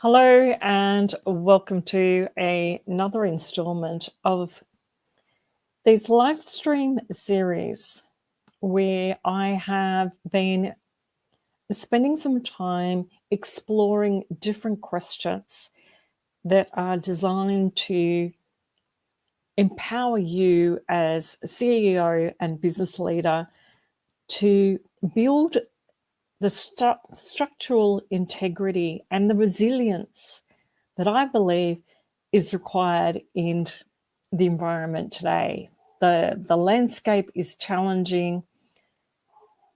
Hello and welcome to another installment of these live stream series where I have been spending some time exploring different questions that are designed to empower you as CEO and business leader to build the structural integrity and the resilience that I believe is required in the environment today. The landscape is challenging.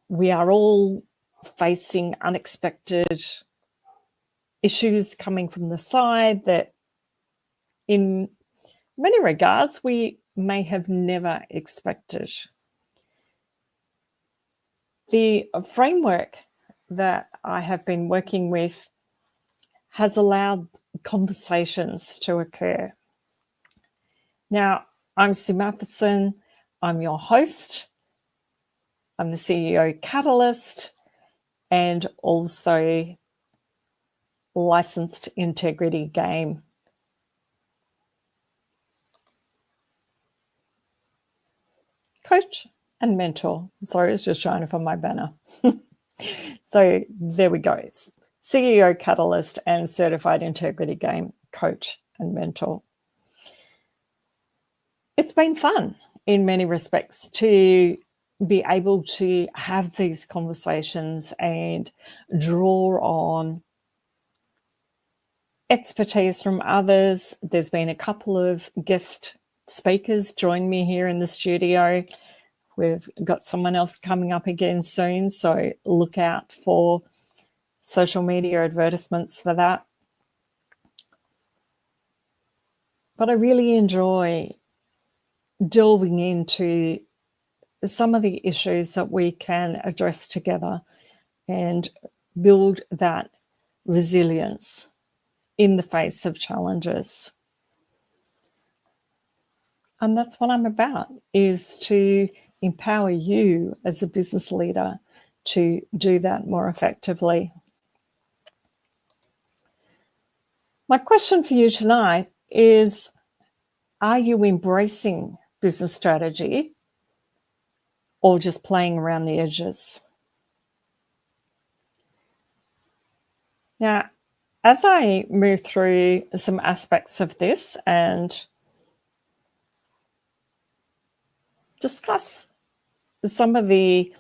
We are all facing unexpected issues coming from the side that in many regards we may have never expected. The framework that I have been working with has allowed conversations to occur. Now, I'm Sue Matheson. I'm your host. I'm the CEO Catalyst and also licensed integrity game. Coach and mentor. Sorry, it's just trying to find my banner. So there we go. CEO Catalyst and certified integrity game coach and mentor. It's been fun in many respects to be able to have these conversations and draw on expertise from others. There's been a couple of guest speakers join me here in the studio. We've got someone else coming up again soon, so look out for social media advertisements for that. But I really enjoy delving into some of the issues that we can address together and build that resilience in the face of challenges. And that's what I'm about, is to empower you as a business leader to do that more effectively. My question for you tonight is, are you embracing business strategy or just playing around the edges? Now, as I move through some aspects of this and discuss some of the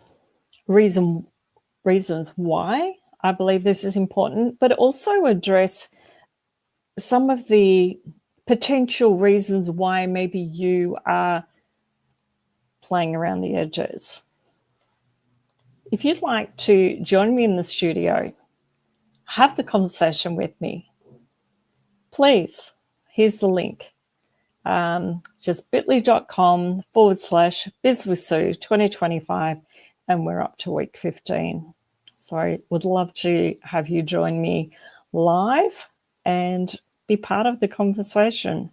reasons why I believe this is important, but also address some of the potential reasons why maybe you are playing around the edges. If you'd like to join me in the studio, have the conversation with me, please, here's the link. Just bit.ly.com/bizwithsue 2025, and we're up to week 15. So I would love to have you join me live and be part of the conversation.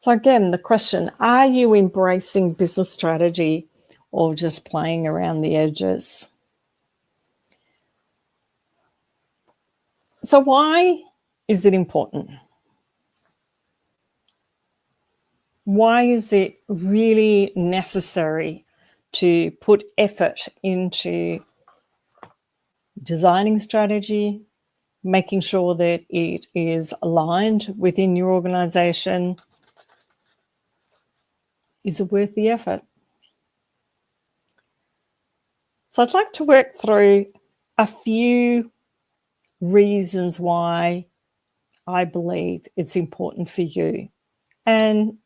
So again, the question, are you embracing business strategy or just playing around the edges? So why is it important? Why is it really necessary to put effort into designing strategy, making sure that it is aligned within your organization? Is it worth the effort? So I'd like to work through a few reasons why I believe it's important for you. And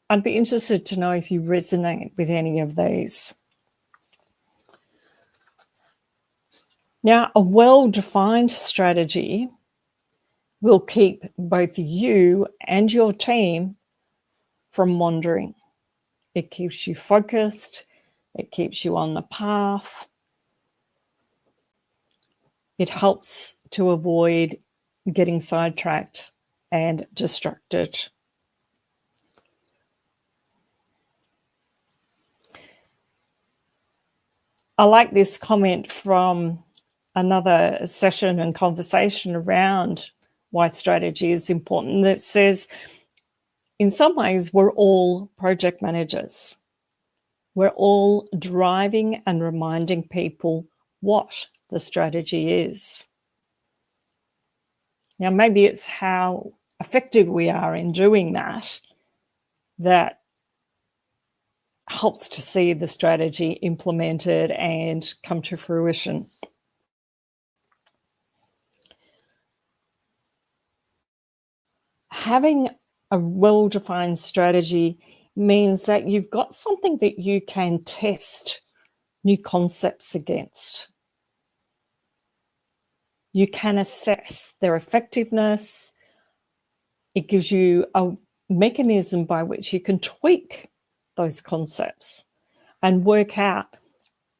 I'd be interested to know if you resonate with any of these. Now, a well-defined strategy will keep both you and your team from wandering. It keeps you focused. It keeps you on the path. It helps to avoid getting sidetracked and distracted. I like this comment from another session and conversation around why strategy is important that says, in some ways, we're all project managers. We're all driving and reminding people what the strategy is. Now, maybe it's how effective we are in doing that that helps to see the strategy implemented and come to fruition. Having a well-defined strategy means that you've got something that you can test new concepts against. You can assess their effectiveness. It gives you a mechanism by which you can tweak those concepts and work out,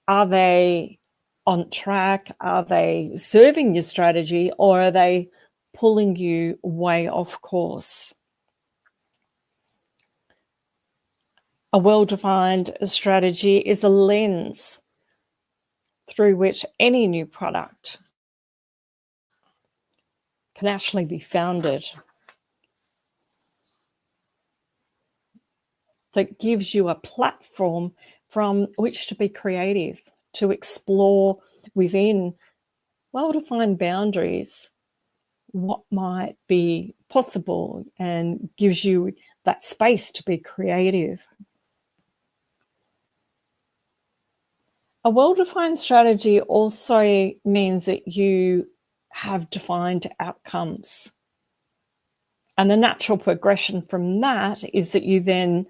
are they on track? Are they serving your strategy, or are they pulling you way off course? A well-defined strategy is a lens through which any new product can actually be founded. That gives you a platform from which to be creative, to explore within well-defined boundaries what might be possible, and gives you that space to be creative. A well-defined strategy also means that you have defined outcomes. And the natural progression from that is that you then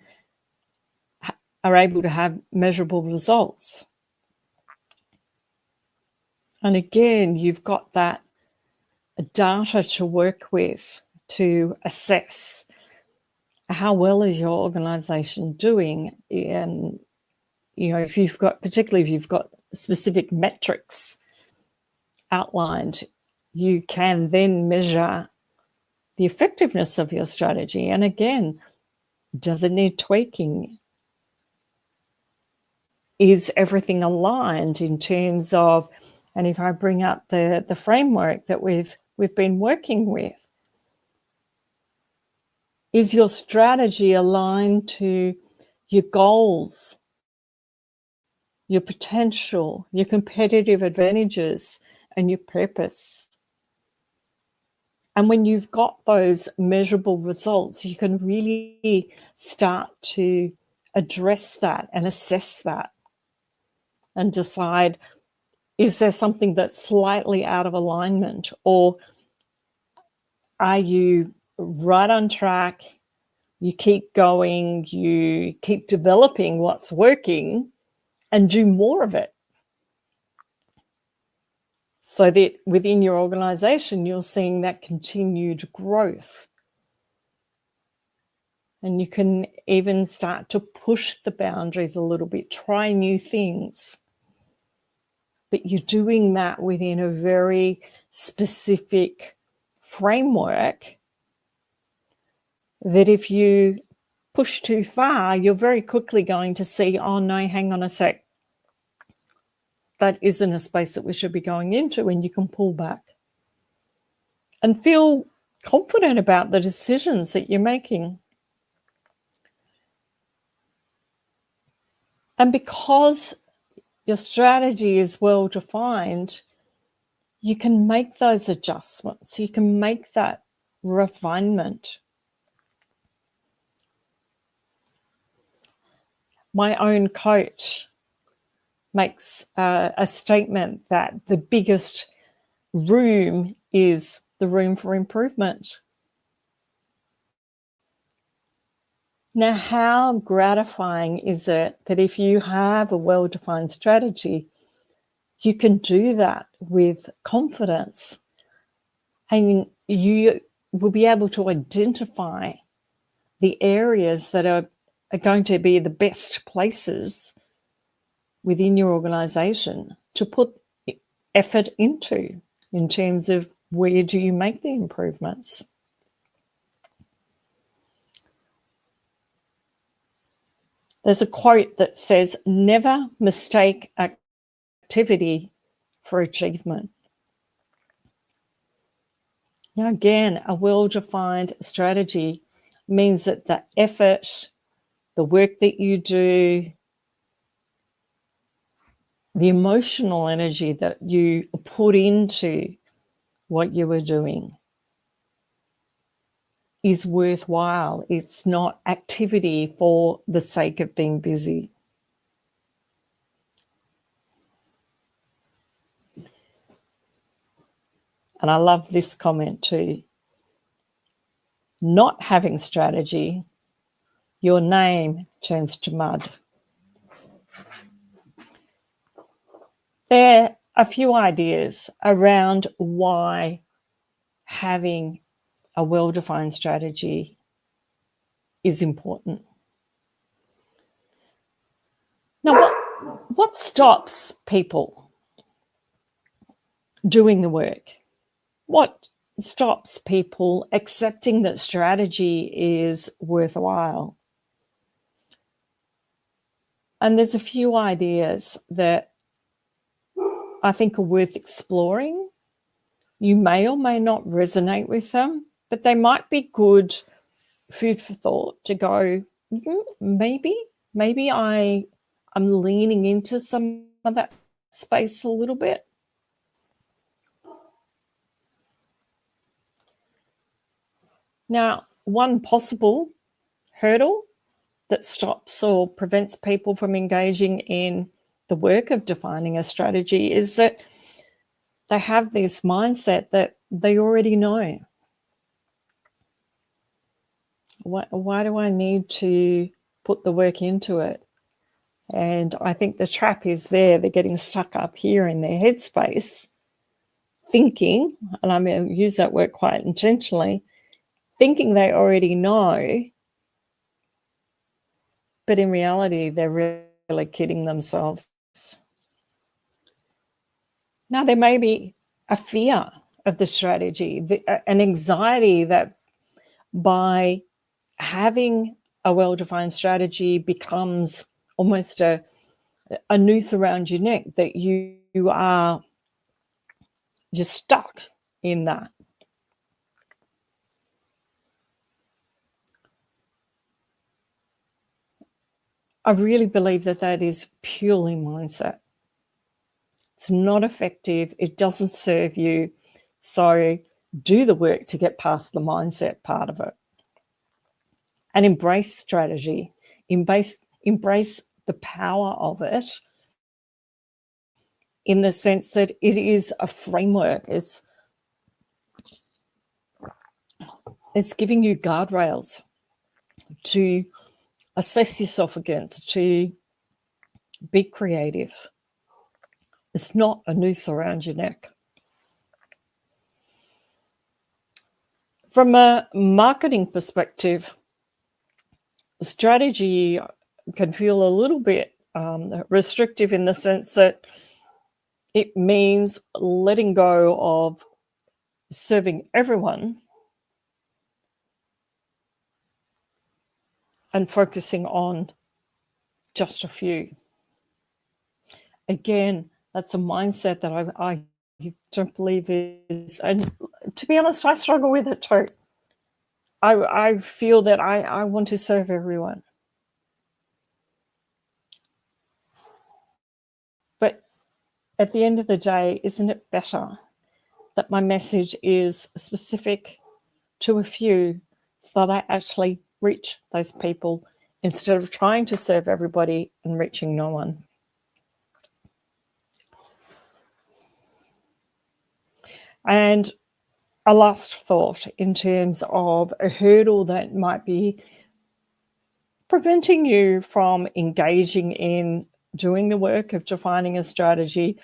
are able to have measurable results. And again, you've got that data to work with to assess how well is your organization doing. And, if you've got, particularly if you've got specific metrics outlined, you can then measure the effectiveness of your strategy. And again, does it need tweaking? Is everything aligned in terms of, and if I bring up the framework that we've been working with, is your strategy aligned to your goals, your potential, your competitive advantages, and your purpose? And when you've got those measurable results, you can really start to address that and assess that and decide, is there something that's slightly out of alignment, or are you right on track? You keep going, you keep developing what's working and do more of it, so that within your organization, you're seeing that continued growth. And you can even start to push the boundaries a little bit, try new things. But you're doing that within a very specific framework that if you push too far, you're very quickly going to see, oh no, hang on a sec, that isn't a space that we should be going into, and you can pull back and feel confident about the decisions that you're making. And because your strategy is well defined, you can make those adjustments. You can make that refinement. My own coach makes a statement that the biggest room is the room for improvement. Now, how gratifying is it that if you have a well-defined strategy, you can do that with confidence, and you will be able to identify the areas that are going to be the best places within your organization to put effort into, in terms of where do you make the improvements. There's a quote that says, never mistake activity for achievement. Now, again, a well-defined strategy means that the effort, the work that you do, the emotional energy that you put into what you are doing is worthwhile. It's not activity for the sake of being busy. And I love this comment too. Not having strategy, your name turns to mud. There are a few ideas around why having a well-defined strategy is important. Now, what stops people doing the work? What stops people accepting that strategy is worthwhile? And there's a few ideas that I think are worth exploring. You may or may not resonate with them, but they might be good food for thought to go, maybe I'm leaning into some of that space a little bit. Now, one possible hurdle that stops or prevents people from engaging in the work of defining a strategy is that they have this mindset that they already know. Why do I need to put the work into it? And I think the trap is there. They're getting stuck up here in their headspace, thinking, and I'm going to use that word quite intentionally, thinking they already know, but in reality, they're really kidding themselves. Now, there may be a fear of the strategy, an anxiety that by having a well-defined strategy becomes almost a noose around your neck, that you are just stuck in that. I really believe that that is purely mindset. It's not effective. It doesn't serve you. So do the work to get past the mindset part of it. And embrace strategy. Embrace the power of it, in the sense that it is a framework. It's giving you guardrails to assess yourself against, to be creative. It's not a noose around your neck. From a marketing perspective, strategy can feel a little bit restrictive, in the sense that it means letting go of serving everyone and focusing on just a few. Again, that's a mindset that I don't believe is, and to be honest, I struggle with it too. I feel that I want to serve everyone. But at the end of the day, isn't it better that my message is specific to a few, so that I actually reach those people, instead of trying to serve everybody and reaching no one? And a last thought in terms of a hurdle that might be preventing you from engaging in doing the work of defining a strategy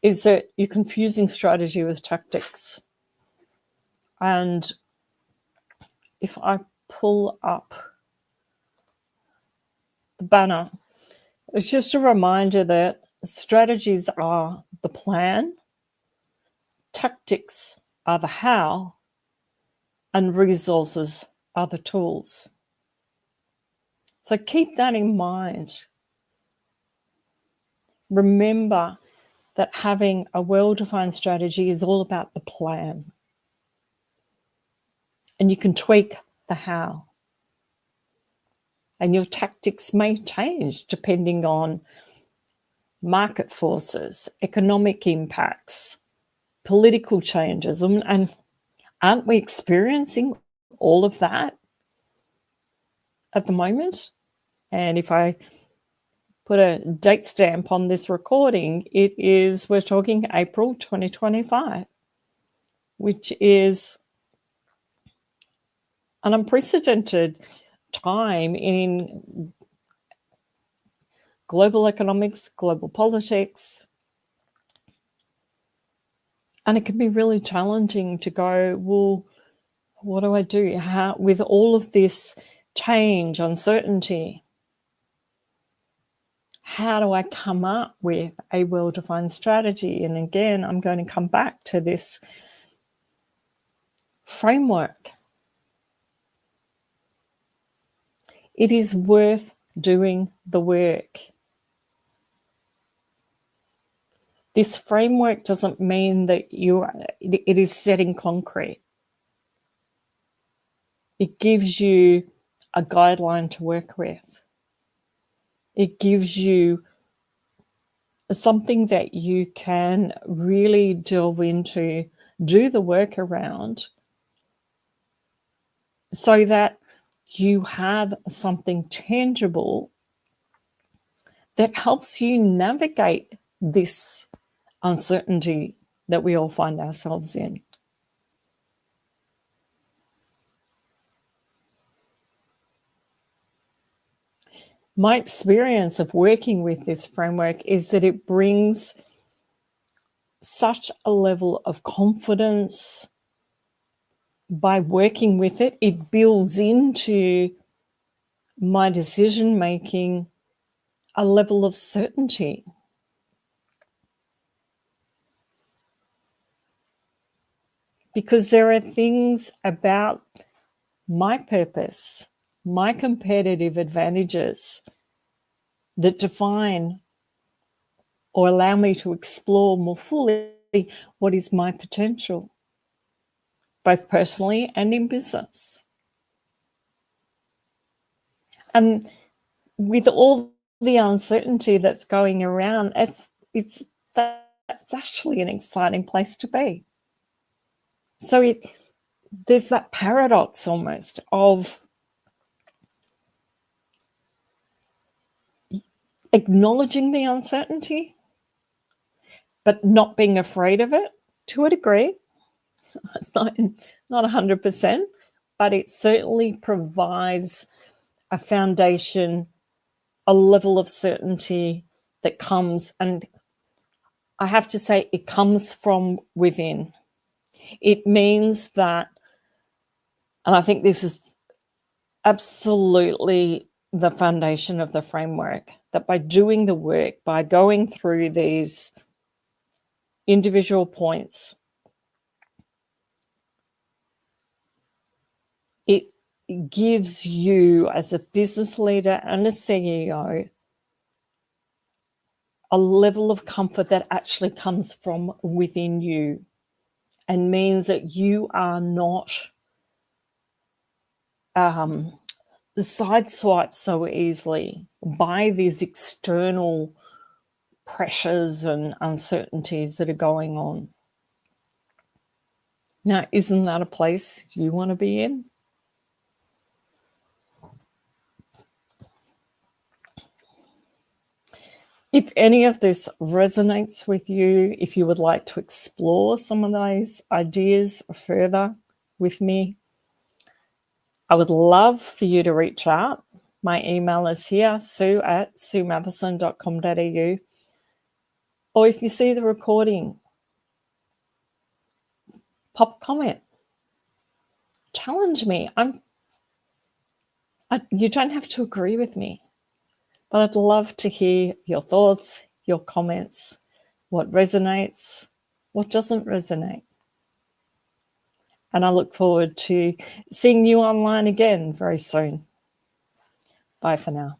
is that you're confusing strategy with tactics. And if I pull up the banner, it's just a reminder that strategies are the plan, tactics are the how, and resources are the tools. So keep that in mind. Remember that having a well-defined strategy is all about the plan. and you can tweak the how. And your tactics may change depending on market forces, economic impacts, political changes. And aren't we experiencing all of that at the moment? And if I put a date stamp on this recording, we're talking April 2025, which is an unprecedented time in global economics, global politics. And it can be really challenging to go, well, what do I do? How, with all of this change, uncertainty, how do I come up with a well-defined strategy? And again, I'm going to come back to this framework. It is worth doing the work. This framework doesn't mean that it is set in concrete. It gives you a guideline to work with. It gives you something that you can really delve into, do the work around, so that you have something tangible that helps you navigate this uncertainty that we all find ourselves in. My experience of working with this framework is that it brings such a level of confidence. By working with it, it builds into my decision making a level of certainty. Because there are things about my purpose, my competitive advantages that define or allow me to explore more fully what is my potential, both personally and in business. And with all the uncertainty that's going around, that's actually an exciting place to be. So there's that paradox almost of acknowledging the uncertainty, but not being afraid of it to a degree. It's not 100%, but it certainly provides a foundation, a level of certainty that comes, and I have to say it comes from within. It means that, and I think this is absolutely the foundation of the framework, that by doing the work, by going through these individual points, it gives you as a business leader and a CEO a level of comfort that actually comes from within you and means that you are not sideswiped so easily by these external pressures and uncertainties that are going on. Now, isn't that a place you want to be in? If any of this resonates with you, if you would like to explore some of those ideas further with me, I would love for you to reach out. My email is here, sue@suematheson.com.au. Or if you see the recording, pop a comment. Challenge me. You don't have to agree with me, but I'd love to hear your thoughts, your comments, what resonates, what doesn't resonate. And I look forward to seeing you online again very soon. Bye for now.